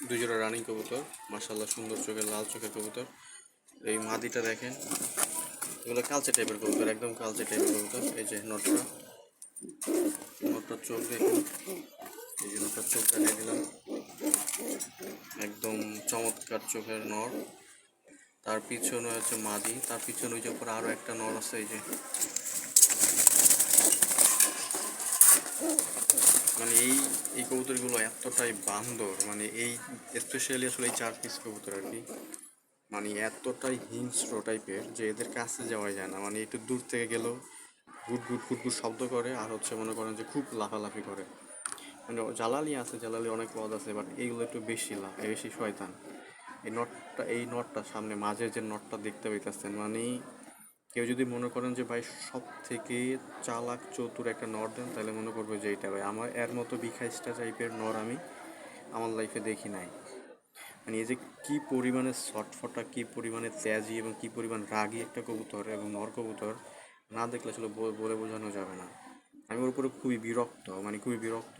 দুই জোড়া রানিং কবুতর, মাশাআল্লাহ সুন্দর চোখের, লাল চোখের কবুতর। এই মাদিটা দেখেন, এগুলো কালচে টাইপের কবুতর, একদম কালচে টাইপের কবুতর। এই যে নটটা, নটটার চোখ দেখুন, এই যে নটটার চোখ দেখিয়ে দিলাম, একদম চমৎকার চোখের নর। তার পিছনে হচ্ছে মাদি, তার পিছনে ওই যে উপরে আরো একটা নর আছে। এই যে মানে এই কবুতরগুলো এতটাই বান্দর, মানে এই স্পেশালি আসলে এই 4 পিস কবুতর আর কি, মানে এতটাই হিংস্র টাইপের যে এদের কাছে যাওয়া যায় না। মানে একটু দূর থেকে গেলেও গুট গুট গুট গুট শব্দ করে, আর হচ্ছে মনে করেন যে খুব লাফালাফি করে। মানে জালালি আছে, জালালি অনেক পদ আছে, বাট এইগুলো একটু বেশি বেশি শয়তান। এই নটটা সামনে মাঝের যে নটটা দেখতে পাইতেছেন, মানে কেউ যদি মনে করেন যে ভাই সব থেকে চালাক চতুর একটা নর দেন, তাহলে মনে করবো যে এইটা ভাই। আমার এর মতো বিখাইস্টা টাইপের নর আমি আমার লাইফে দেখি নাই। মানে এই যে কী পরিমাণে ছটফটা, কী পরিমাণে তেজি এবং কী পরিমাণ রাগী একটা কবুতর এবং নর কবুতর, না দেখলে আসলে বলে বোঝানো যাবে না। আমি ওর উপরে খুবই বিরক্ত, মানে খুবই বিরক্ত।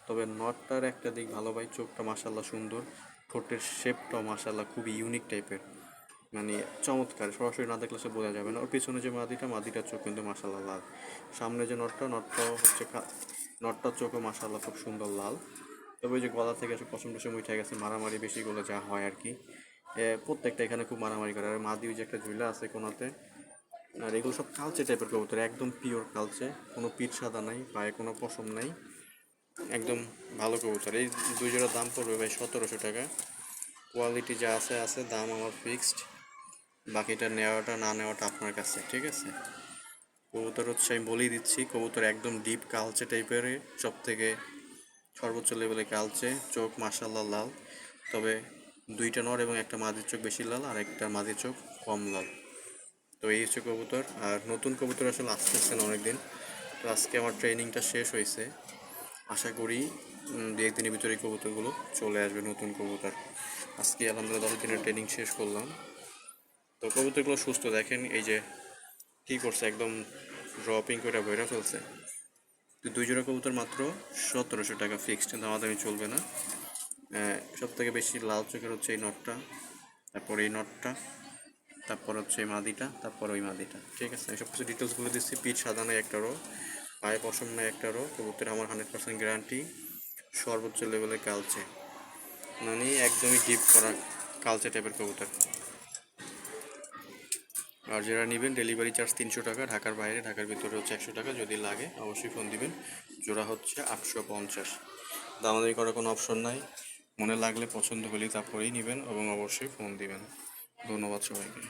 তবে নটটার একটা দিক ভালো ভাই, চোখটা মাশাল্লাহ সুন্দর, ঠোঁটের শেপটাও মাশাল্লাহ খুবই ইউনিক টাইপের, মানে চমৎকার। সরাসরি না দেখলে সে বোঝা যাবে না। ওর পিছনে যে মাদিটার চোখ কিন্তু মাশাল্লাহ লাল। সামনে যে নটটাও হচ্ছে নটটার চোখও মাশাল্লাহ খুব সুন্দর লাল। তবে ওই যে গলা থেকে এসে পশম টসম উঠে গেছে, মারামারি বেশি করলে যা হয় আর কি। প্রত্যেকটা এখানে খুব মারামারি করে। আর মাদি ওই যে একটা ঝুলা আছে কোনাতে। আর এগুলো সব কালচে টাইপের কবুতর, একদম পিওর কালচে, কোনো পিঠ সাদা নাই, পায়ে কোনো পশম নাই, একদম ভালো কবুতর। এই দুই জোড়ার দাম পড়বে ভাই 1700 টাকা। কোয়ালিটি যা আছে আছে, দাম আমার ফিক্সড। বাকিটা নেওয়াটা না নেওয়াটা আপনার কাছে, ঠিক আছে। কবুতর হচ্ছে আমি বলেই দিচ্ছি, কবুতর একদম ডিপ কালচে টাইপের, সব থেকে সর্বোচ্চ লেভেলে কালচে, চোখ মাশাল্লাহ লাল। তবে দুইটা নর এবং একটা মাদির চোখ বেশি লাল, আর একটা মাদির চোখ কম লাল। তো এই হচ্ছে কবুতর। আর নতুন কবুতর আসলে আসতেছে না অনেকদিন। তো আজকে আমার ট্রেনিংটা শেষ হয়েছে, আশা করি 2-1 দিনের ভিতরে এই কবুতরগুলো চলে আসবে, নতুন কবুতর। আজকে আলহামদুলিল্লাহ 10 দিনের ট্রেনিং শেষ করলাম। তো কবুতরগুলো সুস্থ দেখেন, এই যে কী করছে, একদম ড্রপিং করে বইরা ফেলছে। তো দুই জোড়া কবুতর মাত্র 1700 টাকা, ফিক্সড, দামাদামি চলবে না। সব থেকে বেশি লাল চোখের হচ্ছে এই নটটা, তারপর এই নটটা, তারপর হচ্ছে এই মাদিটা, তারপর ওই মাদিটা, ঠিক আছে। আমি সব কিছু ডিটেলস বলে দিচ্ছি। পিঠ সাদা নাই একটারও, পায়ে পশম নাই একটারও, কবুতর আমার 100% গ্যারান্টি, সর্বোচ্চ লেভেলে কালচে, মানে একদমই ডিপ করা কালচে টাইপের কবুতর। আর যারা নেবেন ডেলিভারি চার্জ 300 টাকা, ঢাকার বাইরে, ঢাকার ভিতরে হচ্ছে 100 টাকা। যদি লাগে অবশ্যই ফোন দিবেন। জোড়া হচ্ছে 850, দামাদামি করার কোনো অপশন নাই। মনে লাগলে পছন্দ হলেই তারপরেই নেবেন এবং অবশ্যই ফোন দিবেন। ধন্যবাদ সবাইকে।